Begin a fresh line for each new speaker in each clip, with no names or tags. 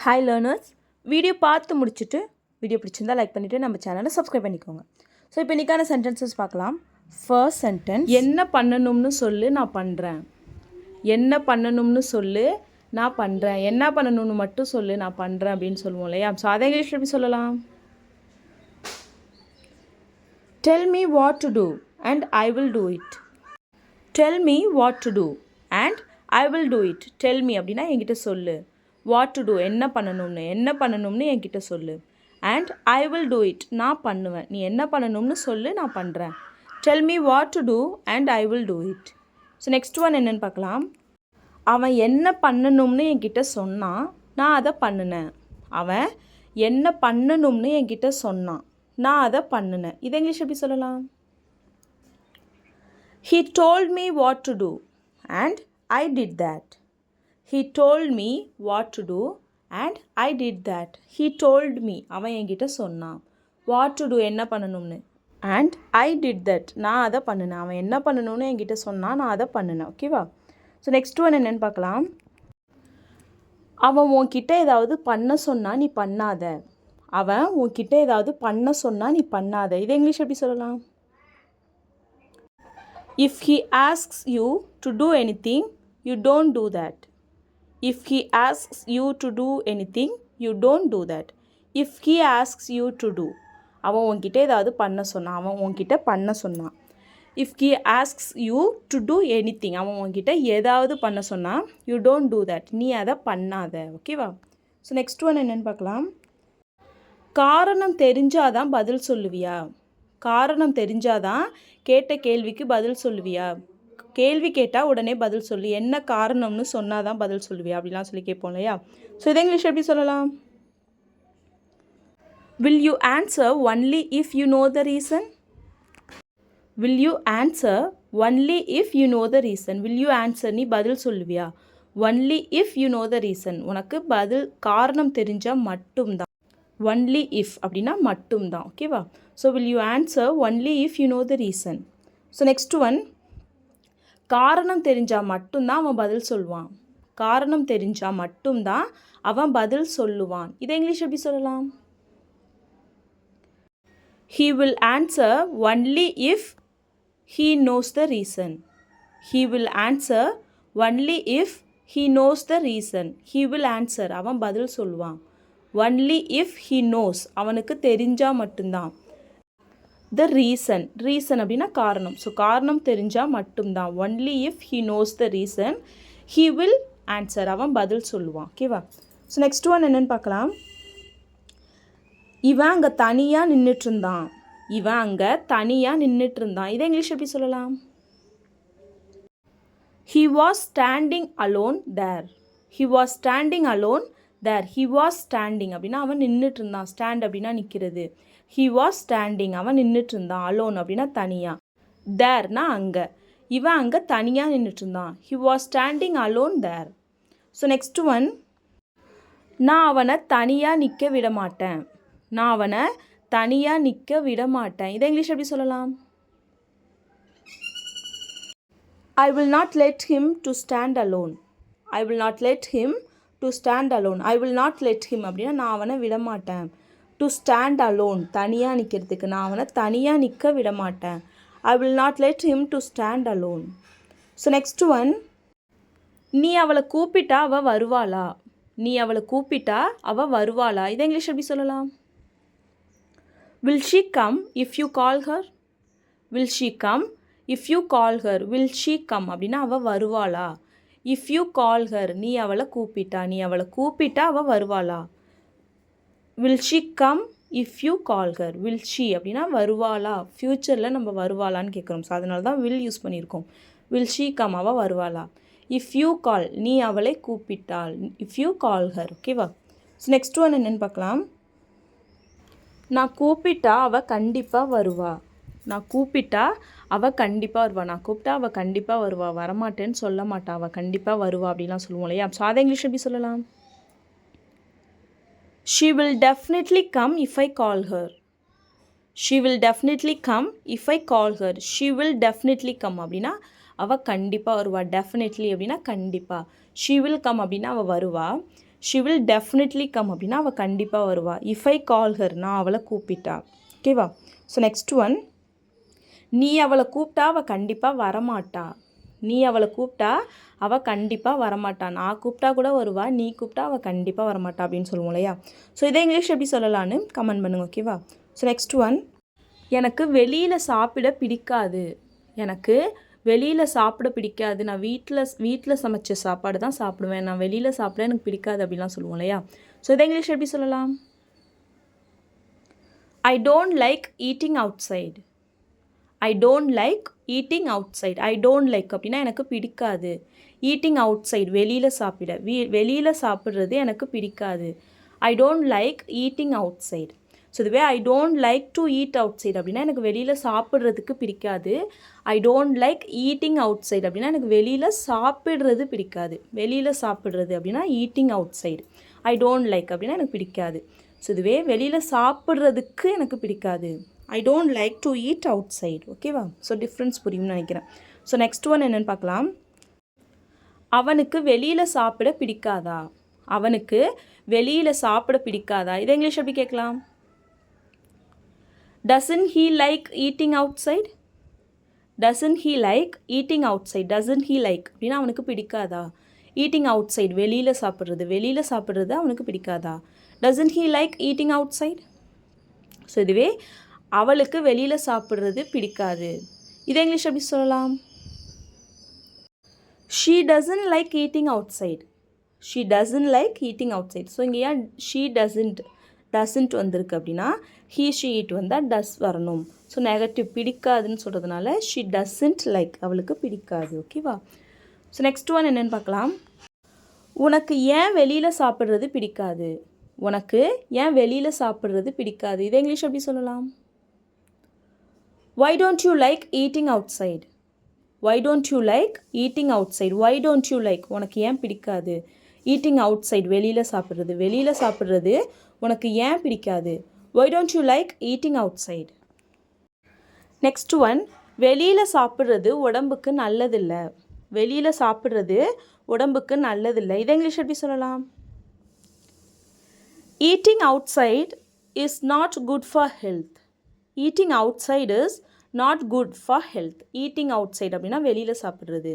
Hi learners, video பார்த்து முடிச்சுட்டு video பிடிச்சிருந்தா லைக் பண்ணிவிட்டு நம்ம சேனலை சப்ஸ்கிரைப் பண்ணிக்கோங்க. ஸோ இப்போ இன்றைக்கான சென்டென்சஸ் பார்க்கலாம். ஃபர்ஸ்ட் சென்டென்ஸ், என்ன பண்ணணும்னு சொல்லு நான் பண்ணுறேன். என்ன பண்ணணும்னு சொல்லு நான் பண்ணுறேன். என்ன பண்ணணும்னு மட்டும் சொல்லு நான் பண்ணுறேன் அப்படின்னு சொல்லுவோம் இல்லையா? ஸோ அதை இங்கிலீஷில் எப்படி சொல்லலாம்? Tell me what to do and I will do it. Tell me what to do and I will do it. Tell me அப்படின்னா என்கிட்ட சொல்லு. What to do என்ன பண்ணணும்னு என்கிட்ட சொல்லு. And I will do it நான் பண்ணுவேன். நீ என்ன பண்ணணும்னு சொல்லு நான் பண்ணுறேன். Tell me what to do and I will do it. So next one என்னென்னு பார்க்கலாம். அவன் என்ன பண்ணணும்னு என்கிட்ட சொன்னான், நான் அதை பண்ணினேன். அவன் என்ன பண்ணணும்னு என்கிட்ட சொன்னான், நான் அதை பண்ணினேன். இதை இங்கிலீஷ் எப்படி சொல்லலாம்? He told me what to do and I did that. He told me what to do and I did that. He told me அவன் என்கிட்ட சொன்னான். What to do என்ன பண்ணணும்னு, and I did that நான் அதை பண்ணினேன். அவன் என்ன பண்ணணும்னு என்கிட்ட சொன்னான், நான் அதை பண்ணினேன். ஓகேவா? ஸோ நெக்ஸ்ட் ஒன் என்னென்னு பார்க்கலாம். அவன் உன்கிட்ட ஏதாவது பண்ண சொன்னால் நீ பண்ணாத. அவன் உன்கிட்ட ஏதாவது பண்ண சொன்னால் நீ பண்ணாத. இதை இங்கிலீஷ் எப்படி சொல்லலாம்? If he asks you to do anything, you don't do that. If he asks you to do anything, you don't do that. If he asks you to do, அவன் உன்கிட்ட ஏதாவது பண்ண சொன்னான், அவன் உன்கிட்ட பண்ண சொன்னான். If he asks you to do anything, அவன் உன்கிட்ட ஏதாவது பண்ண சொன்னான், you don't do that, நீ அதை பண்ணாத. ஓகேவா? ஸோ நெக்ஸ்ட் ஒன் என்னென்னு பார்க்கலாம். காரணம் தெரிஞ்சாதான் பதில் சொல்லுவியா? காரணம் தெரிஞ்சாதான் கேட்ட கேள்விக்கு பதில் சொல்லுவியா? கேள்வி கேட்டால் உடனே பதில் சொல்லு. என்ன காரணம்னு சொன்னால் தான் பதில் சொல்லுவியா அப்படிலாம் சொல்லி கேட்போம் இல்லையா? ஸோ இதை இங்கிலீஷ் எப்படி சொல்லலாம்? Will you answer only if you know the reason? Will you answer only if you know the reason? Will you answer நீ பதில் சொல்லுவியா? Only if you know the reason. உனக்கு பதில் காரணம் தெரிஞ்சால் மட்டும்தான். Only if அப்படின்னா மட்டும்தான். ஓகேவா? So will you answer only if you know the reason. So next one, காரணம் தெரிஞ்சால் மட்டும்தான் அவன் பதில் சொல்லுவான். காரணம் தெரிஞ்சால் மட்டும்தான் அவன் பதில் சொல்லுவான். இதை இங்கிலீஷ் எப்படி சொல்லலாம்? He will answer only if he knows the reason. He will answer only if he knows the reason. He will answer அவன் பதில் சொல்லுவான். Only if he knows அவனுக்கு தெரிஞ்சால் மட்டும்தான். The reason, reason அப்படின்னா காரணம். ஸோ காரணம் தெரிஞ்சால் மட்டும்தான். Only if he knows the reason, he will answer அவன் பதில் சொல்லுவான். ஓகேவா? ஸோ நெக்ஸ்ட் ஒன் என்னென்னு பார்க்கலாம். இவன் அங்கே தனியாக நின்றுட்டுருந்தான். இவன் அங்கே தனியாக நின்றுட்டுருந்தான். இதை இங்கிலீஷ் எப்படி சொல்லலாம்? He was standing alone there. He was standing alone there. He was standing அப்படின்னா அவன் நின்றுட்டு இருந்தான். ஸ்டாண்ட் அப்படின்னா நிற்கிறது. He was standing அவன் நின்றுட்டு இருந்தான். alone அப்படின்னா தனியாக. தேர்னா அங்கே. இவன் அங்கே தனியாக நின்றுட்டு இருந்தான். He was standing alone there. So next one, நான் அவனை தனியாக நிற்க விட மாட்டேன். நான் அவனை தனியாக நிற்க விட மாட்டேன். இதை இங்கிலீஷ் எப்படி சொல்லலாம்? I will not let him to stand alone. I will not let him to stand alone. I will not let him அப்படின்னா நான் அவனை விட மாட்டேன். To stand alone தனியாக நிற்கிறதுக்கு, நான் அவனை தனியாக நிற்க விட மாட்டேன். I will not let him to stand alone. So next one, நீ அவளை கூப்பிட்டா அவள் வருவாளா? நீ அவளை கூப்பிட்டா அவள் வருவாளா? இதை இங்கிலீஷ் எப்படி சொல்லலாம்? Will she come if you call her? Will she come if you call her? Will she come அப்படின்னா அவள் வருவாளா? If you call her நீ அவளை கூப்பிட்டா, நீ அவளை கூப்பிட்டா அவள் வருவாளா? Will she come if you call her? Will she அப்படின்னா வருவாளா? ஃப்யூச்சரில் நம்ம வருவாளான்னு கேட்குறோம். ஸோ அதனால தான் will யூஸ் பண்ணியிருக்கோம். Will she come அவள் வருவாளா? If you call நீ அவளை கூப்பிட்டால். If you call her. ஓகேவா? ஸோ நெக்ஸ்ட் ஒன் என்னென்னு பார்க்கலாம். நான் கூப்பிட்டா அவள் கண்டிப்பாக வருவா. நான் கூப்பிட்டா அவள் கண்டிப்பாக வருவா. நான் கூப்பிட்டா அவள் கண்டிப்பாக வருவா. வரமாட்டேன்னு சொல்ல மாட்டா. அவள் கண்டிப்பாக வருவா அப்படிலாம் சொல்லுவோம் இல்லையா? ஸோ அதை இங்கிலீஷ் எப்படி சொல்லலாம்? She will definitely come if I call her. She will definitely come if I call her. She will definitely come அப்படின்னா அவள் கண்டிப்பாக வருவா. Definitely அப்படின்னா கண்டிப்பாக. She will come அப்படின்னா அவள் வருவா. ஷி வில் டெஃபினெட்லி கம் அப்படின்னா அவள் கண்டிப்பாக வருவா. இஃப் ஐ கால் ஹர், நான் அவளை கூப்பிட்டா. ஓகேவா? ஸோ நெக்ஸ்ட் ஒன், நீ அவளை கூப்பிட்டா அவள் கண்டிப்பாக வரமாட்டா. நீ அவளை கூப்பிட்டா அவள் கண்டிப்பாக வரமாட்டா. நான் கூப்பிட்டா கூட வருவா, நீ கூப்பிட்டா அவள் கண்டிப்பாக வரமாட்டா அப்படின்னு சொல்லுவோம் இல்லையா? ஸோ இதை இங்கிலீஷ் எப்படி சொல்லலான்னு கமெண்ட் பண்ணுங்க. ஓகேவா? ஸோ நெக்ஸ்ட் ஒன், எனக்கு வெளியில் சாப்பிட பிடிக்காது. எனக்கு வெளியில் சாப்பிட பிடிக்காது. நான் வீட்டில் சமைச்ச சாப்பாடு தான் சாப்பிடுவேன். நான் வெளியில் சாப்பிட எனக்கு பிடிக்காது அப்படிலாம் சொல்லுவோம் இல்லையா? ஸோ இதை இங்கிலீஷ் எப்படி சொல்லலாம்? ஐ don't like eating outside. I don't like eating outside. I don't like அப்படின்னா எனக்கு பிடிக்காது. ஈட்டிங் அவுட் சைடு வெளியில் சாப்பிட, வெளியில் சாப்பிட்றது எனக்கு பிடிக்காது. I don't like eating outside. So இதுவே I don't like to eat outside அப்படின்னா எனக்கு வெளியில் சாப்பிட்றதுக்கு பிடிக்காது. I don't like eating outside அப்படின்னா எனக்கு வெளியில் சாப்பிட்றது பிடிக்காது. வெளியில் சாப்பிட்றது அப்படின்னா eating outside. I don't like அப்படின்னா எனக்கு பிடிக்காது. ஸோ இதுவே வெளியில் சாப்பிட்றதுக்கு எனக்கு பிடிக்காது. I don't like to eat outside. ஓகேவா? ஸோ டிஃப்ரென்ஸ் புரியும்னு நினைக்கிறேன். ஸோ நெக்ஸ்ட் ஒன் என்னென்னு பார்க்கலாம். அவனுக்கு வெளியில் சாப்பிட பிடிக்காதா. அவனுக்கு வெளியில் சாப்பிட பிடிக்காதா. இதை இங்கிலீஷ் எப்படி கேட்கலாம்? Doesn't he like eating outside? Doesn't he like eating outside? Doesn't he like அப்படின்னா அவனுக்கு பிடிக்காதா. ஈட்டிங் அவுட் சைடு வெளியில் சாப்பிட்றது அவனுக்கு பிடிக்காதா. Doesn't he like eating outside? So இதுவே அவளுக்கு வெளியில் சாப்பிட்றது பிடிக்காது. இதை இங்கிலீஷ் எப்படி சொல்லலாம்? She doesn't like eating outside. She doesn't like eating outside. So இங்கே ஏன் she doesn't வந்திருக்கு அப்படின்னா he she it வந்தால் டஸ் வரணும். ஸோ நெகட்டிவ் பிடிக்காதுன்னு சொல்கிறதுனால she doesn't like, அவளுக்கு பிடிக்காது. ஓகேவா? ஸோ நெக்ஸ்ட் ஒன் என்னென்னு பார்க்கலாம். உனக்கு ஏன் வெளியில் சாப்பிட்றது பிடிக்காது. உனக்கு ஏன் வெளியில் சாப்பிட்றது பிடிக்காது. இதை இங்கிலீஷ் எப்படி சொல்லலாம்? Why don't you like eating outside? Why don't you like eating outside? Why don't you like, உனக்கு ஏன் பிடிக்காது. ஈட்டிங் அவுட் சைடு வெளியில் சாப்பிட்றது உனக்கு ஏன் பிடிக்காது. Why don't you like eating outside? Next one, வெளியில் சாப்பிட்றது உடம்புக்கு நல்லதில்லை. வெளியில் சாப்பிட்றது உடம்புக்கு நல்லதில்லை. இதை இங்கிலீஷ் எப்படி சொல்லலாம்? Eating outside is not good for health. Eating outside is not good for health. Eating outside அப்படின்னா வெளியில் சாப்பிட்றது.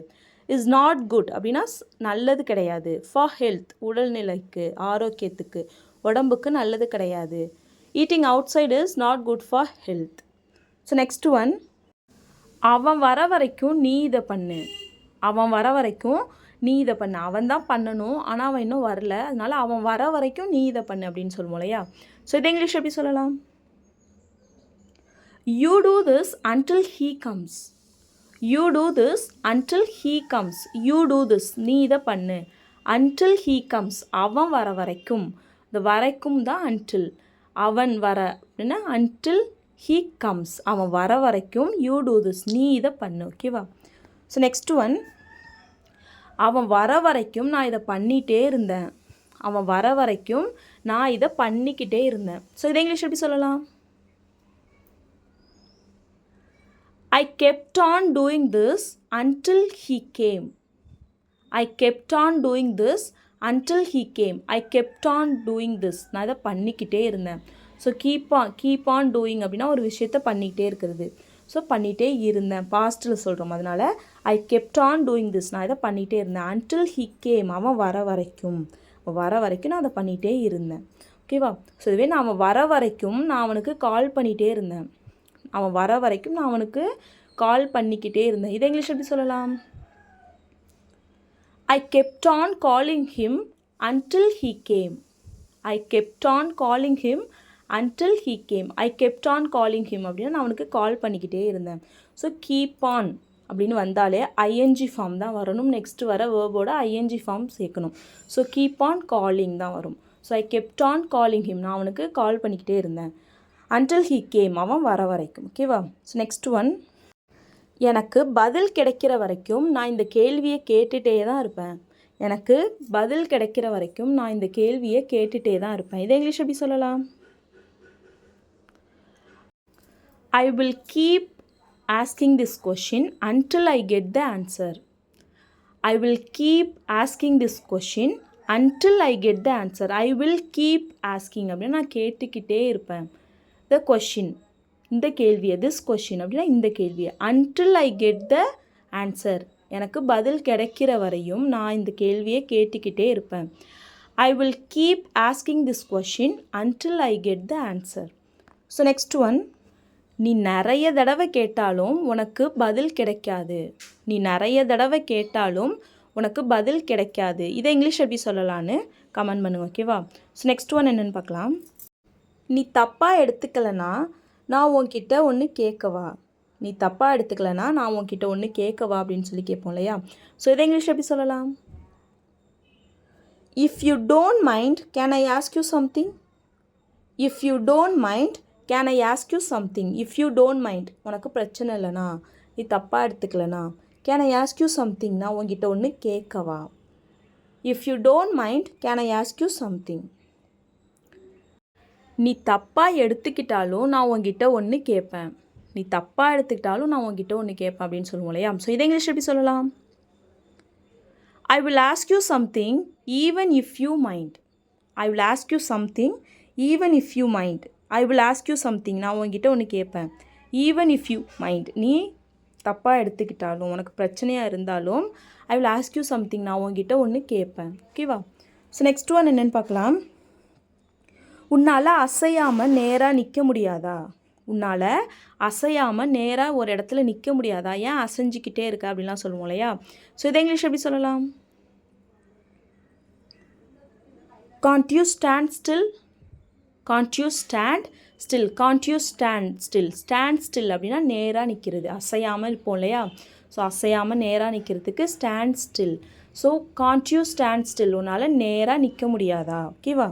is not good அப்படின்னா நல்லது கிடையாது. for health உடல்நிலைக்கு, ஆரோக்கியத்துக்கு, உடம்புக்கு நல்லது கிடையாது. Eating outside is not good for health. So next one, அவன் வர வரைக்கும் நீ இதை பண்ணு. அவன் வர வரைக்கும் நீ இதை பண்ணு. அவன் தான் பண்ணணும், ஆனால் அவன் இன்னும் வரல, அதனால் அவன் வர வரைக்கும் நீ இதை பண்ணு அப்படின்னு சொல்லுவோம் இல்லையா? ஸோ இதை இங்கிலீஷ் எப்படி சொல்லலாம்? You do this until he comes. You do this until he comes. You do this, நீ இதை பண்ணு. Until he comes, அவன் வர வரைக்கும். இந்த வரைக்கும் தான் until. அவன் வர அப்படின்னா until he comes, அவன் வர வரைக்கும் you do this, நீ இதை பண்ணு. ஓகேவா? ஸோ நெக்ஸ்ட் ஒன், அவன் வர வரைக்கும் நான் இதை பண்ணிகிட்டே இருந்தேன். அவன் வர வரைக்கும் நான் இதை பண்ணிக்கிட்டே இருந்தேன். ஸோ இதை இங்கிலீஷ் எப்படி சொல்லலாம்? I kept on doing this until he came. I kept on doing this until he came. I kept on doing this, நான் இதை பண்ணிக்கிட்டே இருந்தேன். ஸோ கீப் ஆன் டூயிங் அப்படின்னா ஒரு விஷயத்தை பண்ணிக்கிட்டே இருக்கிறது. ஸோ பண்ணிகிட்டே இருந்தேன் பாஸ்ட்டில் சொல்கிறோம். அதனால் ஐ கெப்ட் ஆன் டூயிங் திஸ், நான் இதை பண்ணிகிட்டே இருந்தேன். until he came, அவன் வர வரைக்கும் நான் அதை பண்ணிகிட்டே இருந்தேன். ஓகேவா? ஸோ இதுவே நான் அவன் வர வரைக்கும் நான் அவனுக்கு கால் பண்ணிகிட்டே இருந்தேன். அவன் வர வரைக்கும் நான் அவனுக்கு கால் பண்ணிக்கிட்டே இருந்தேன். இதை இங்கிலீஷ் எப்படி சொல்லலாம்? I kept on calling him until he came. I kept on calling him until he came. I kept on calling him அப்படின்னா நான் அவனுக்கு கால் பண்ணிக்கிட்டே இருந்தேன். ஸோ கீப் ஆன் அப்படின்னு வந்தாலே ஐஎன்ஜி ஃபார்ம் தான் வரணும். நெக்ஸ்ட் வர வேர்போட ஐஎன்ஜி ஃபார்ம் சேர்க்கணும். ஸோ கீப் ஆன் காலிங் தான் வரும். So I kept on calling him, நான் அவனுக்கு கால் பண்ணிக்கிட்டே இருந்தேன். until he came, அவன் வர வரைக்கும். ஓகேவா? ஸோ நெக்ஸ்ட் ஒன், எனக்கு பதில் கிடைக்கிற வரைக்கும் நான் இந்த கேள்வியை கேட்டுகிட்டே தான் இருப்பேன். எனக்கு பதில் கிடைக்கிற வரைக்கும் நான் இந்த கேள்வியை கேட்டுகிட்டே தான் இருப்பேன். இதை இங்கிலீஷ் எப்படி சொல்லலாம்? I will keep asking this question until I get the answer. I will keep asking this question until I get the answer. I will keep asking அப்படின்னா நான் கேட்டுக்கிட்டே இருப்பேன். the question, இந்த கேள்வியை, this question அப்படின்னா இந்த கேள்வியை. until I get the answer, எனக்கு பதில் கிடைக்கிற வரையும் நான் இந்த கேள்வியை கேட்டுக்கிட்டே இருப்பேன். I will keep asking this question until I get the answer. So next one, நீ நிறைய தடவை கேட்டாலும் உனக்கு பதில் கிடைக்காது. நீ நிறைய தடவை கேட்டாலும் உனக்கு பதில் கிடைக்காது. இதை இங்கிலீஷ் எப்படி சொல்லலான்னு கமெண்ட் பண்ணுங்க, ஓகேவா? ஸோ நெக்ஸ்ட் ஒன் என்னென்னு பார்க்கலாம். நீ தப்பாக எடுத்துக்கலைன்னா நான் உன்கிட்ட ஒன்று கேட்கவா. நீ தப்பாக எடுத்துக்கலைன்னா நான் உன்கிட்ட ஒன்று கேட்கவா அப்படின்னு சொல்லி கேட்போம் இல்லையா? ஸோ இதை இங்கிலீஷ் எப்படி சொல்லலாம்? If you don't mind can I ask you something. If you don't mind can I ask you something. If you don't mind, உனக்கு பிரச்சனை இல்லைனா, நீ தப்பாக எடுத்துக்கலனா, can I ask you something, நான் உங்ககிட்ட ஒன்று கேட்கவா. If you don't mind can I ask you something. நீ தப்பாக எடுத்துக்கிட்டாலும் நான் உங்ககிட்ட ஒன்று கேட்பேன். நீ தப்பாக எடுத்துக்கிட்டாலும் நான் உங்ககிட்ட ஒன்று கேட்பேன் அப்படின்னு சொல்லுவோம் இல்லையா? ஸோ இதை இங்கிலீஷ் எப்படி சொல்லலாம்? I will ask you something even if you mind. I will ask you something even if you mind. I will ask you something, நான் உங்ககிட்ட ஒன்று கேட்பேன். ஈவன் இஃப் யூ மைண்ட், நீ தப்பாக எடுத்துக்கிட்டாலும் உனக்கு பிரச்சனையாக இருந்தாலும் I will ask you something, நான் உங்ககிட்ட ஒன்று கேட்பேன், ஓகேவா? ஸோ நெக்ஸ்ட் ஒன் என்னென்னு பார்க்கலாம். உன்னால் அசையாமல் நேராக நிற்க முடியாதா. உன்னால் அசையாமல் நேராக ஒரு இடத்துல நிற்க முடியாதா, ஏன் அசைஞ்சிக்கிட்டே இருக்க அப்படின்லாம் சொல்லுவோம் இல்லையா? ஸோ இதை இங்கிலீஷ் எப்படி சொல்லலாம்? Gantt you stand still. Gantt you stand still. Gantt you stand still. Stand still அப்படின்னா நேராக நிற்கிறது, அசையாமல் இருப்போம் இல்லையா? ஸோ அசையாமல் நேராக நிற்கிறதுக்கு stand still. So Gantt you stand still, உன்னால் நேராக நிற்க முடியாதா, ஓகேவா?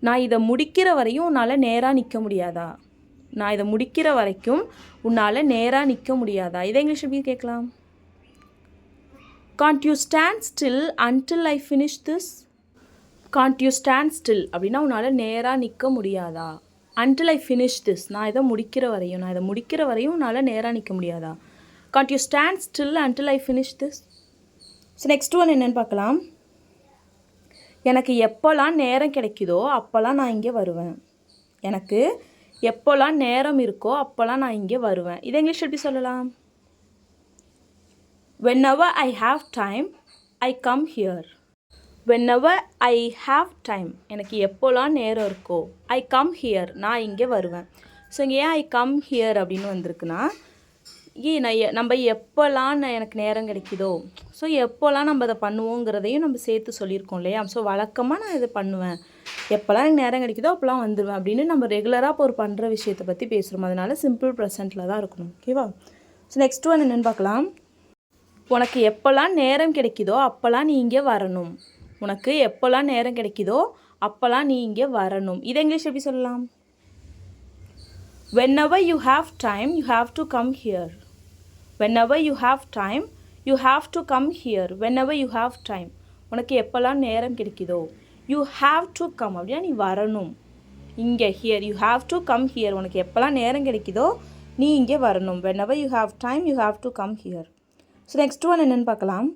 நான் இதை முடிக்கிற வரையும் உன்னால் நேராக நிற்க முடியாதா. நான் இதை முடிக்கிற வரைக்கும் உன்னால் நேராக நிற்க முடியாதா. இதை இங்கிலீஷ் எப்படி கேட்கலாம்? Gantt you stand still until I finish this. Gantt you stand still அப்படின்னா உன்னால் நேராக நிற்க முடியாதா. அன்டில் ஐ ஃபினிஷ் திஸ், நான் இதை முடிக்கிற வரையும் உன்னால் நேராக நிற்க முடியாதா. Gantt you stand still until I finish this. So next one என்னென்னு பார்க்கலாம். எனக்கு எப்போல்லாம் நேரம் கிடைக்குதோ அப்போல்லாம் நான் இங்கே வருவேன். எனக்கு எப்போல்லாம் நேரம் இருக்கோ அப்போல்லாம் நான் இங்கே வருவேன். இதை இங்கிலீஷ் எப்படி சொல்லலாம்? whenever I have time I come here. whenever I have time, எனக்கு எப்போலாம் நேரம் இருக்கோ, I come here, நான் இங்கே வருவேன். ஸோ இங்கே ஏன் I come here அப்படின்னு வந்திருக்குன்னா, நம்ம எப்போலாம் எனக்கு நேரம் கிடைக்குதோ, ஸோ எப்போலாம் நம்ம அதை பண்ணுவோங்கிறதையும் நம்ம சேர்த்து சொல்லியிருக்கோம் இல்லையா? ஸோ வழக்கமாக நான் இதை பண்ணுவேன், எப்போல்லாம் எனக்கு நேரம் கிடைக்குதோ அப்போலாம் வந்துடுவேன் அப்படின்னு நம்ம ரெகுலராக இப்போ ஒரு பண்ணுற விஷயத்தை பற்றி பேசுகிறோம். அதனால சிம்பிள் ப்ரெசென்ட்டில் தான் இருக்கணும், ஓகேவா? ஸோ நெக்ஸ்ட் ஒன் என்னென்னு பார்க்கலாம். உனக்கு எப்போல்லாம் நேரம் கிடைக்குதோ அப்போல்லாம் நீ இங்கே வரணும். உனக்கு எப்போல்லாம் நேரம் கிடைக்குதோ அப்போல்லாம் நீ இங்கே வரணும். இதை இங்கிலீஷ் எப்படி சொல்லலாம்? whenever you have time you have to come here. whenever you have time you have to come here. whenever you have time, உனக்கு எப்போல்லாம் நேரம் கிடைக்குதோ, you have to come அப்படின்னா நீ வரணும் இங்கே. here you have to come here, உனக்கு எப்போல்லாம் நேரம் கிடைக்குதோ நீ இங்கே வரணும். whenever you have time you have to come here. So next one என்னென்னு பார்க்கலாம்.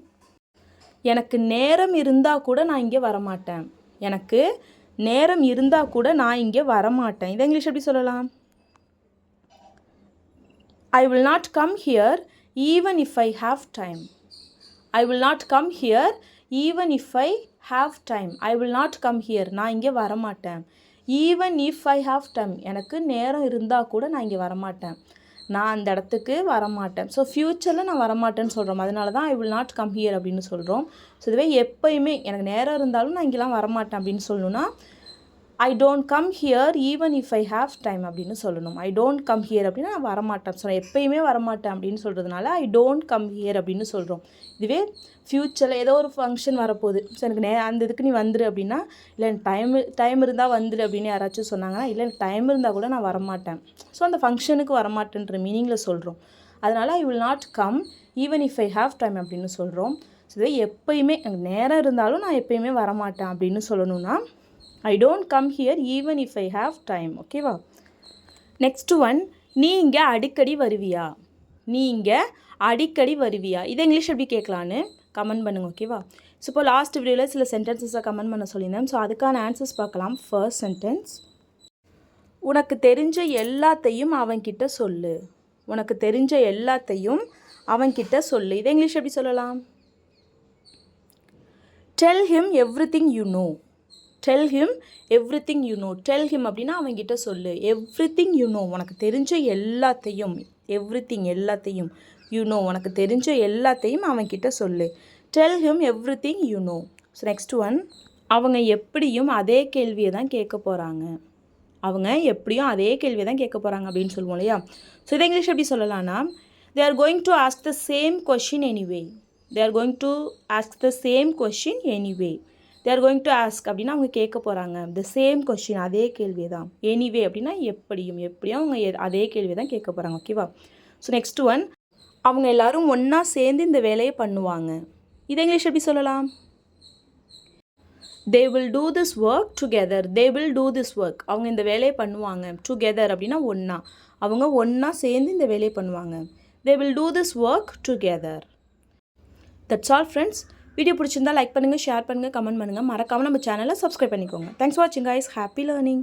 எனக்கு நேரம் இருந்தால் கூட நான் இங்கே வரமாட்டேன். எனக்கு நேரம் இருந்தால் கூட நான் இங்கே வரமாட்டேன். இதை இங்கிலீஷ் எப்படி சொல்லலாம்? I will not come here even if I have time. I will not come here even if I have time. I will not come here, நான் இங்கே வரமாட்டேன். even if I have time, எனக்கு நேரம் இருந்தால் கூட நான் இங்கே வரமாட்டேன், நான் அந்த இடத்துக்கு வரமாட்டேன். ஸோ ஃப்யூச்சரில் நான் வரமாட்டேன்னு சொல்கிறோம். அதனால தான் I will not come here அப்படின்னு சொல்கிறோம். ஸோ இதுவே எப்போயுமே எனக்கு நேரம் இருந்தாலும் நான் இங்கெல்லாம் வரமாட்டேன் அப்படின்னு சொல்லணும்னா I don't come here even if I have time அப்படின்னு சொல்லணும். ஐ டோன்ட் கம் ஹியர் அப்படின்னா நான் வரமாட்டேன். ஸோ நான் எப்போயுமே வரமாட்டேன் அப்படின்னு சொல்கிறதுனால ஐ டோன்ட் கம் ஹியர் அப்படின்னு சொல்கிறோம். இதுவே ஃப்யூச்சரில் ஏதோ ஒரு ஃபங்க்ஷன் வரப்போகுது, ஸோ எனக்கு அந்த இதுக்கு நீ வந்துடு அப்படின்னா, இல்லை எனக்கு டைம் இருந்தால் வந்துடு அப்படின்னு யாராச்சும் சொன்னாங்கன்னா, இல்லை எனக்கு டைம் இருந்தால் கூட நான் வரமாட்டேன், ஸோ அந்த ஃபங்க்ஷனுக்கு வரமாட்டேன்ற மீனிங்கில் சொல்கிறோம். அதனால் I will not come even if I have time அப்படின்னு சொல்கிறோம். ஸோ இதுவே எப்போயுமே எனக்கு நேரம் இருந்தாலும் நான் எப்போயுமே வரமாட்டேன் அப்படின்னு சொல்லணும்னா I don't come here even if I have time. ஓகேவா? நெக்ஸ்ட்டு ஒன், நீ இங்கே அடிக்கடி வருவியா? நீ இங்கே அடிக்கடி வருவியா? இதை இங்கிலீஷ் எப்படி கேட்கலான்னு கமெண்ட் பண்ணுங்க, ஓகேவா? ஸோ இப்போ லாஸ்ட் வீடியோவில் சில சென்டென்சஸை கமெண்ட் பண்ண சொல்லியிருந்தேன். ஸோ அதுக்கான ஆன்சர்ஸ் பார்க்கலாம். ஃபர்ஸ்ட் சென்டென்ஸ், உனக்கு தெரிஞ்ச எல்லாத்தையும் அவன்கிட்ட சொல்லு. உனக்கு தெரிஞ்ச எல்லாத்தையும் அவன்கிட்ட சொல்லு. இதை இங்கிலீஷ் எப்படி சொல்லலாம்? Tell him everything you know. Tell him everything you know. Tell him அப்படின்னா அவன்கிட்ட சொல்லு. Everything you know, உனக்கு தெரிஞ்ச எல்லாத்தையும். Everything, எல்லாத்தையும். You know, உனக்கு தெரிஞ்ச எல்லாத்தையும் அவன்கிட்ட சொல்லு. Tell him everything you know. So next one, அவங்க எப்படியும் அதே கேள்வியை தான் கேட்க போகிறாங்க. அவங்க எப்படியும் அதே கேள்வியை தான் கேட்க போகிறாங்க அப்படின்னு சொல்லுவோம் இல்லையா? ஸோ இதை இங்கிலீஷ் எப்படி சொல்லலாம்னா, they are going to ask the same question anyway. They are going to ask the same question anyway. They are going to ask அப்படின்னா அவங்க கேட்க போகிறாங்க. the same question, அதே கேள்வி தான். anyway அப்படின்னா எப்படியும் அவங்க அதே கேள்வி தான் கேட்க போகிறாங்க. ஓகேவா? ஸோ நெக்ஸ்ட் ஒன், அவங்க எல்லாரும் ஒன்றா சேர்ந்து இந்த வேலையை பண்ணுவாங்க. இதை இங்கிலீஷ் எப்படி சொல்லலாம்? they will do this work together. They will do this work. அவங்க இந்த வேலையை பண்ணுவாங்க. together அப்படின்னா ஒன்றா. அவங்க ஒன்றா சேர்ந்து இந்த வேலையை பண்ணுவாங்க. they will do this work together. That's all friends. Video பிடிச்சிருந்தா லைக் பண்ணுங்கள், ஷேர் பண்ணுங்கள், கமெண்ட் பண்ணுங்கள். மறக்காமல் நம்ம சேனலை சப்ஸ்கிரைப் பண்ணிக்கோங்க. தேங்க்ஸ் ஃபார் வாட்சிங் guys. Happy learning.